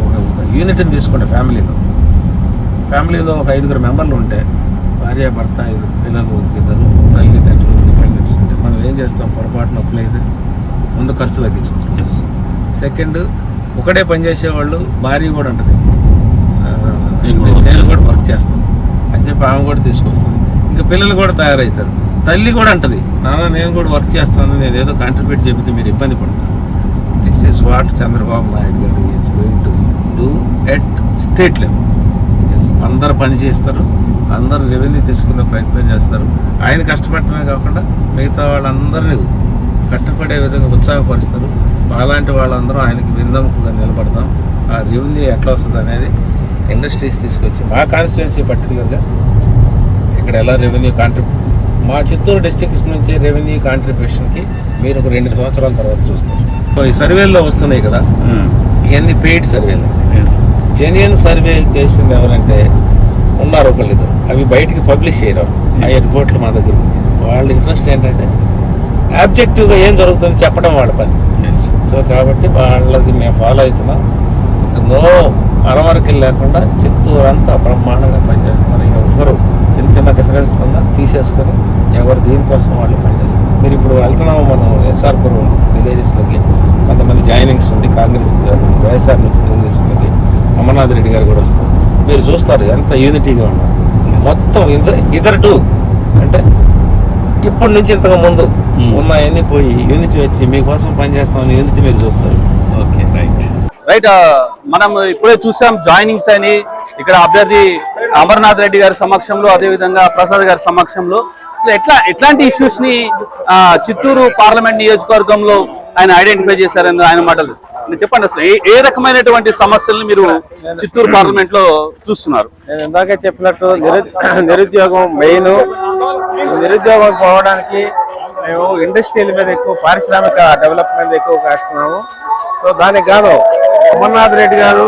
ఒక యూనిట్ని తీసుకుంటే ఫ్యామిలీలో ఒక 5 మెంబర్లు ఉంటే, భార్య భర్త 5 పిల్లలు 2 తల్లి తండ్రి డిపెండెంట్స్ ఉంటే మనం ఏం చేస్తాం, పొరపాటున అప్పులైతే ముందు ఖర్చు తగ్గించుకుంటాం. సెకండ్, ఒకటే పనిచేసేవాళ్ళు భార్య కూడా ఉంటుంది, నేను కూడా వర్క్ చేస్తాను అని చెప్పి ఆమె కూడా తీసుకొస్తుంది. ఇంకా పిల్లలు కూడా తయారవుతారు. తల్లి కూడా అంటది, నాన్న నేను కూడా వర్క్ చేస్తాను, నేను ఏదో కాంట్రిబ్యూట్ చెబితే మీరు ఇబ్బంది పడతారు. This is what Chandrababu Naidu గారు is going to do at state level. అందరు పని చేస్తారు, అందరూ రెవెన్యూ తీసుకునే ప్రయత్నం చేస్తారు. ఆయన కష్టపడటమే కాకుండా మిగతా వాళ్ళందరినీ కట్టపడే విధంగా ఉత్సాహపరుస్తారు. అలాంటి వాళ్ళందరూ ఆయనకి విందముగా నిలబడతాం. ఆ రెవెన్యూ ఎట్లా వస్తుంది అనేది ఇండస్ట్రీస్ తీసుకొచ్చి మా కాన్స్టిట్యున్సీ పర్టికులర్గా ఇక్కడ ఎలా రెవెన్యూ మా చిత్తూరు డిస్ట్రిక్ట్ నుంచి రెవెన్యూ కాంట్రిబ్యూషన్కి మీరు ఒక 2 సంవత్సరాల తర్వాత చూస్తారు. ఈ సర్వేల్లో వస్తున్నాయి కదా, ఇవన్నీ పెయిడ్ సర్వేలు. జెన్యున్ సర్వే చేసింది ఎవరంటే ఉన్నారు 1-2, అవి బయటికి పబ్లిష్ చేయరు. ఆ రిపోర్ట్లు మా దగ్గర ఉంది. వాళ్ళ ఇంట్రెస్ట్ ఏంటంటే ఆబ్జెక్టివ్గా ఏం జరుగుతుందో చెప్పడం వాళ్ళ పని. సో కాబట్టి వాళ్ళది మేము ఫాలో అవుతున్నాం. నో అరమరకలు లేకుండా చిత్తూరు అంతా బ్రహ్మాండంగా పనిచేస్తున్నారు. ఎవరు చిన్న డిఫరెన్స్ ఉందా తీసేసుకొని ఎవరు దీనికోసం వాళ్ళు పనిచేస్తున్నారు. మీరు ఇప్పుడు వెళ్తున్నాము మనం ఎస్ఆర్పురం విలేజెస్లోకి, కొంతమంది జాయినింగ్స్ ఉండి కాంగ్రెస్ వైఎస్ఆర్ నుంచి తెలుగుదేశంలోకి అమర్నాథ్ రెడ్డి గారు కూడా వస్తారు. మీరు చూస్తారు ఎంత యూనిటీగా ఉన్నారు. మొత్తం ఇద్దరు అంటే ఇప్పటి నుంచి ఇంతకు ముందు ఉన్నాయన్నీ పోయి యూనిటీ వచ్చి మీకోసం పనిచేస్తామని యూనిటీ మీరు చూస్తారు. Okay, right. మనం ఇప్పుడే చూసాం జాయినింగ్స్ అని ఇక్కడ అభ్యర్థి అమర్నాథ్ రెడ్డి గారి సమక్షంలో, అదేవిధంగా ప్రసాద్ గారి సమక్షంలో. సో ఎట్లాంటి ఇష్యూస్ ని చిత్తూరు పార్లమెంట్ నియోజకవర్గంలో ఆయన ఐడెంటిఫై చేశారని ఆయన మాటలు చెప్పండి. అసలు ఏ రకమైనటువంటి సమస్యల్ని మీరు చిత్తూరు పార్లమెంట్ లో చూస్తున్నారు? నేను ఇందాకే చెప్పినట్టు నిరుద్యోగం మెయిన్. నిరుద్యోగం పోవడానికి మేము ఇండస్ట్రీల మీద ఎక్కువ, పారిశ్రామిక డెవలప్మెంట్ ఎక్కువ కాస్తున్నాము. సో దానికి గాను అమర్నాథ్ రెడ్డి గారు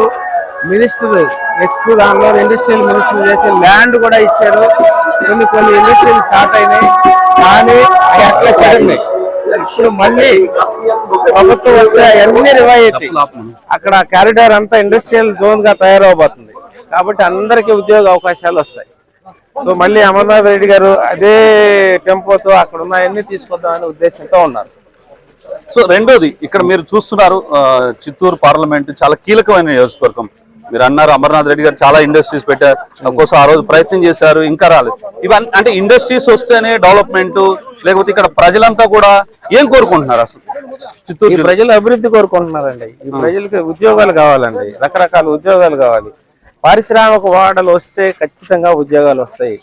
మినిస్టర్ నెక్స్ట్ దానిలో ఇండస్ట్రియల్ మినిస్టర్ చేసి ల్యాండ్ కూడా ఇచ్చారు. కొన్ని ఇండస్ట్రీలు స్టార్ట్ అయినాయి, కానీ అవి అట్లా పడినాయి. ఇప్పుడు మళ్ళీ ప్రభుత్వం వస్తే అవన్నీ రివైవ్ అవుతాయి. అక్కడ కారిడార్ అంతా ఇండస్ట్రియల్ జోన్ గా తయారవబోతుంది, కాబట్టి అందరికీ ఉద్యోగ అవకాశాలు వస్తాయి. సో మళ్ళీ అమర్నాథ్ రెడ్డి గారు అదే టెంపోతో అక్కడ ఉన్నాయన్నీ తీసుకొద్దామనే ఉద్దేశంతో ఉన్నారు. సో రెండోది, ఇక్కడ మీరు చూస్తున్నారు చిత్తూరు పార్లమెంట్ చాలా కీలకమైన నియోజకవర్గం. మీరు అన్నారు అమర్నాథ్ రెడ్డి గారు చాలా ఇండస్ట్రీస్ పెట్టారు, దానికోసం ఆ రోజు ప్రయత్నం చేశారు, ఇంకా రాలేదు. ఇవన్నీ అంటే ఇండస్ట్రీస్ వస్తేనే డెవలప్మెంట్, లేకపోతే ఇక్కడ ప్రజలంతా కూడా ఏం కోరుకుంటున్నారు అసలు? చిత్తూరు ప్రజలు అభివృద్ధి కోరుకుంటున్నారండి. ఈ ప్రజలకి ఉద్యోగాలు కావాలండి, రకరకాల ఉద్యోగాలు కావాలి. పారిశ్రామిక వాడలు వస్తే ఖచ్చితంగా ఉద్యోగాలు వస్తాయి.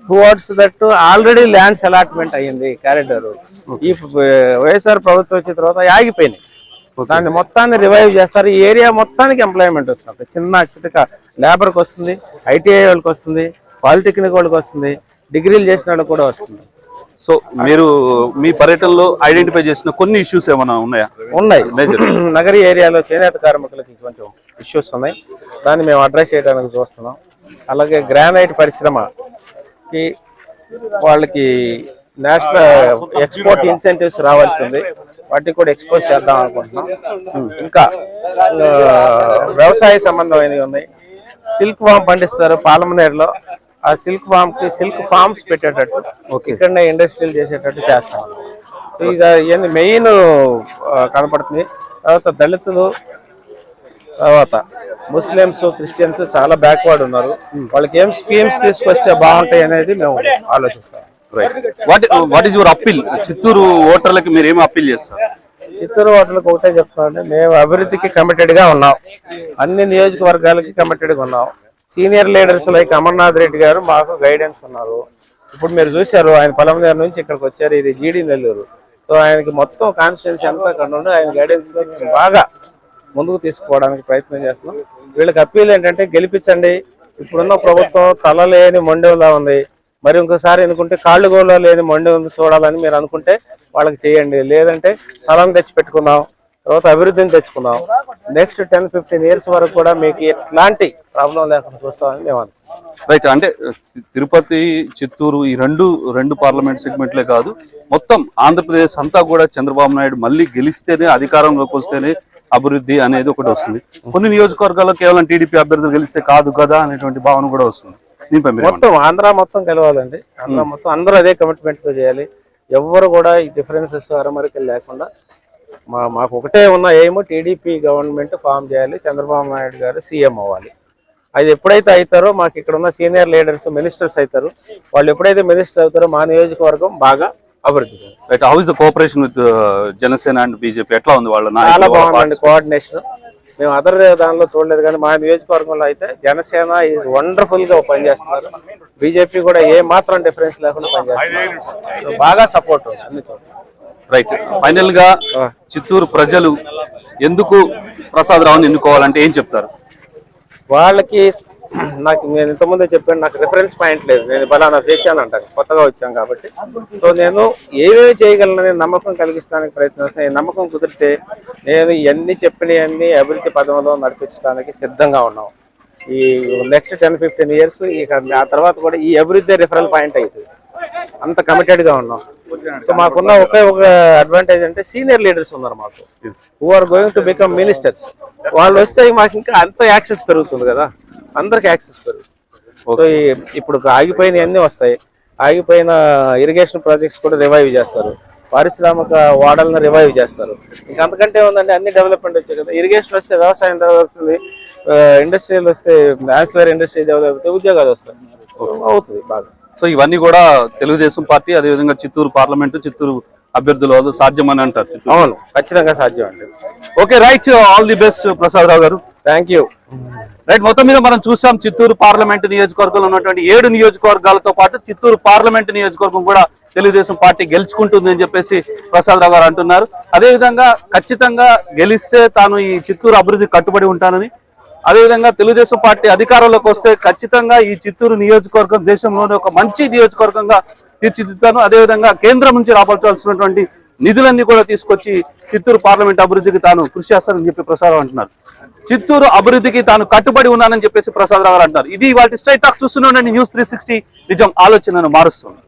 Towards that already lands allotment అయ్యింది కారిడార్. ఈ వైఎస్ఆర్ ప్రభుత్వం వచ్చిన తర్వాత ఆగిపోయినాయి. దాన్ని మొత్తాన్ని రివైవ్ చేస్తారు. ఈ ఏరియా మొత్తానికి ఎంప్లాయ్మెంట్ వస్తుంది. చిన్న చితక లేబర్కి వస్తుంది, ఐటీఐ వాళ్ళకి వస్తుంది, పాలిటెక్నిక్ వాళ్ళకి వస్తుంది, డిగ్రీలు చేసిన వాళ్ళకి కూడా వస్తుంది. సో మీరు మీ పర్యటనలో ఐడెంటిఫై చేసిన కొన్ని ఇష్యూస్ ఏమైనా ఉన్నాయా? ఉన్నాయి. నగరీ ఏరియాలో చేనేత కార్మికులకి కొంచెం ఇష్యూస్ ఉన్నాయి, దాన్ని మేము అడ్రస్ చేయడానికి చూస్తున్నాం. అలాగే గ్రానైట్ పరిశ్రమకి వాళ్ళకి నేషనల్ ఎక్స్పోర్ట్ ఇన్సెంటివ్స్ రావాల్సింది, వాటికి కూడా ఎక్స్పోజ్ చేద్దాం అనుకుంటున్నాం. ఇంకా వ్యవసాయ సంబంధమైనవి ఉన్నాయి. సిల్క్ వామ్ పండిస్తారు పాలమనేరులో, ఆ సిల్క్ వామ్ కి సిల్క్ ఫార్మ్స్ పెట్టేటట్టు ఇక్కడనే ఇండస్ట్రీలు చేసేటట్టు చేస్తాం. ఇక ఏంది మెయిన్ కనపడుతుంది. తర్వాత దళితులు, తర్వాత ముస్లిమ్స్, క్రిస్టియన్స్ చాలా బ్యాక్వర్డ్ ఉన్నారు. వాళ్ళకి ఏం స్కీమ్స్ తీసుకొస్తే బాగుంటాయి అనేది మేము ఆలోచిస్తాం. What is your appeal? Chittoor ఓటర్లకి మీరు ఏమి అప్పీల్ చేస్తారు? చిత్తూరు ఓటర్లకు ఒకటే చెప్తామండి, మేము అభివృద్ధికి కమిటెడ్ గా ఉన్నాం, అన్ని నియోజకవర్గాలకి కమిటెడ్ గా ఉన్నాం. Senior leaders like Amarnath Reddy గారు మాకు గైడెన్స్ ఉన్నారు. ఇప్పుడు మీరు చూశారు, ఆయన పొలంనేరు నుంచి ఇక్కడికి వచ్చారు, ఇది జీడి నెల్లూరు. సో ఆయనకి మొత్తం కాన్స్టిట్యున్సీ అంతా అక్కడ నుండి ఆయన గైడెన్స్ లో బాగా ముందుకు తీసుకుపోవడానికి ప్రయత్నం చేస్తున్నాం. వీళ్ళకి అప్పీల్ ఏంటంటే గెలిపించండి. ఇప్పుడున్న ప్రభుత్వం తల లేని మొండెంలా ఉంది, మరి ఇంకోసారి ఎందుకుంటే కాళ్ళు గోళ్ళ లేని మొండెం చూడాలని మీరు అనుకుంటే వాళ్ళకి చేయండి. లేదంటే తలను తెచ్చి పెట్టుకుందాం, తర్వాత అభివృద్ధిని తెచ్చుకుందాం. నెక్స్ట్ 10-15 years వరకు కూడా మీకు ఎట్లాంటి ప్రాబ్లం లేకుండా చూస్తామని మేము అనుకుంటున్నాం. రైట్. అంటే తిరుపతి, చిత్తూరు ఈ రెండు పార్లమెంట్ సెగ్మెంట్లే కాదు, మొత్తం ఆంధ్రప్రదేశ్ అంతా కూడా చంద్రబాబు నాయుడు మళ్ళీ గెలిస్తేనే, అధికారంలోకి వస్తేనే అభివృద్ధి అనేది ఒకటి వస్తుంది. కొన్ని నియోజకవర్గాల్లో కేవలం టీడీపీ అభ్యర్థులు గెలిస్తే కాదు కదా అనేటువంటి భావన కూడా వస్తుంది. మొత్తం ఆంధ్ర మొత్తం గెలవాలండి. ఆంధ్ర మొత్తం అందరూ అదే కమిట్మెంట్ తో చేయాలి. ఎవరు కూడా ఈ డిఫరెన్సెస్ అరమరికలు లేకుండా మాకు ఒకటే ఉన్న ఎయిమ్, టీడీపీ గవర్నమెంట్ ఫామ్ చేయాలి, చంద్రబాబు నాయుడు గారు సీఎం అవ్వాలి. అది ఎప్పుడైతే అవుతారో మాకు ఇక్కడ ఉన్న సీనియర్ లీడర్స్ మినిస్టర్స్ అవుతారు. వాళ్ళు ఎప్పుడైతే మినిస్టర్ అవుతారో మా నియోజకవర్గం బాగా అభివృద్ధి. Right. How is the cooperation with Janasena and BJP? ఎట్లా ఉంది వాళ్ళ? చాలా బాగుందండి కోఆర్డినేషన్. మేము అదర్ దానిలో చూడలేదు, కానీ మా నియోజకవర్గంలో అయితే జనసేన ఈజ్ వండర్ఫుల్ గా పనిచేస్తున్నారు. బీజేపీ కూడా ఏ మాత్రం డిఫరెన్స్ లేకుండా పనిచేస్తున్నారు. బాగా సపోర్ట్ ఉంది అన్ని చోట్ల. రైట్. ఫైనల్ గా చిత్తూరు ప్రజలు ఎందుకు ప్రసాద్ రావుని ఎన్నుకోవాలంటే ఏం చెప్తారు? వాళ్ళకి నేను ఇంతకుముందే చెప్పాను, నాకు రిఫరెన్స్ పాయింట్ లేదు, నేను బలానా చేశాను అంటాను, కొత్తగా వచ్చాను కాబట్టి. సో నేను ఏమేమి చేయగలనని నమ్మకం కలిగించడానికి ప్రయత్నిస్తాను. నమ్మకం కుదిరితే నేను ఇవన్నీ చెప్పినవన్నీ అభివృద్ధి పదంలో నడిపించడానికి సిద్ధంగా ఉన్నాం. ఈ నెక్స్ట్ 10-15 years ఆ తర్వాత కూడా ఈ అభివృద్ధి రిఫరల్ పాయింట్ అవుతుంది. అంత కమిటెడ్ గా ఉన్నాం. సో మాకున్న ఒక అడ్వాంటేజ్ అంటే సీనియర్ లీడర్స్ ఉన్నారు మాకు, who are going to become ministers. వాళ్ళు వస్తే మాకు ఇంకా అంత యాక్సెస్ పెరుగుతుంది కదా, అందరికి యాక్సెస్ పెరుగుతుంది. సో ఇప్పుడు ఆగిపోయిన అన్ని వస్తాయి. ఆగిపోయిన ఇరిగేషన్ ప్రాజెక్ట్స్ కూడా రివైవ్ చేస్తారు, పారిశ్రామిక వాడలను రివైవ్ చేస్తారు. ఇంకా అంతకంటే ఉందంటే అన్ని డెవలప్మెంట్ వచ్చాయి కదా. ఇరిగేషన్ వస్తే వ్యవసాయం డెవలప్ అవుతుంది, ఇండస్ట్రియల్ వస్తే యాన్సిలరీ ఇండస్ట్రీ డెవలప్ అవుతాయి, ఉద్యోగాలు వస్తాయి, అవుతుంది బాగా. సో ఇవన్నీ కూడా తెలుగుదేశం పార్టీ, అదేవిధంగా చిత్తూరు పార్లమెంటు, చిత్తూరు అభ్యర్థుల వల్ల సాధ్యం అని అంటారు. అవును, ఖచ్చితంగా సాధ్యం అండి. Okay, right. All the best Prasad Rao గారు. Thank you. రైట్. మొత్తం మీద మనం చూసాం చిత్తూరు పార్లమెంటు నియోజకవర్గంలో ఉన్నటువంటి 7 నియోజకవర్గాలతో పాటు చిత్తూరు పార్లమెంటు నియోజకవర్గం కూడా తెలుగుదేశం పార్టీ గెలుచుకుంటుంది అని చెప్పేసి ప్రసాద్ రావు గారు అంటున్నారు. అదేవిధంగా ఖచ్చితంగా గెలిస్తే తాను ఈ చిత్తూరు అభివృద్ధి కట్టుబడి ఉంటానని, అదేవిధంగా తెలుగుదేశం పార్టీ అధికారంలోకి వస్తే ఖచ్చితంగా ఈ చిత్తూరు నియోజకవర్గం దేశంలోనే ఒక మంచి నియోజకవర్గంగా తీర్చిదిద్దాను, అదేవిధంగా కేంద్రం నుంచి రాబట్టాల్సినటువంటి నిధులన్నీ కూడా తీసుకొచ్చి చిత్తూరు పార్లమెంట్ అభివృద్ధికి తాను కృషి చేస్తానని చెప్పి ప్రసాద్ అంటున్నారు. చిత్తూరు అభివృద్ధికి తాను కట్టుబడి ఉన్నానని చెప్పేసి ప్రసాదరావు గారు అంటున్నారు. ఇది వాటి స్ట్రైట్ టాక్ చూస్తున్నాను. న్యూస్ 360 నిజం ఆలోచనను మారుస్తుంది.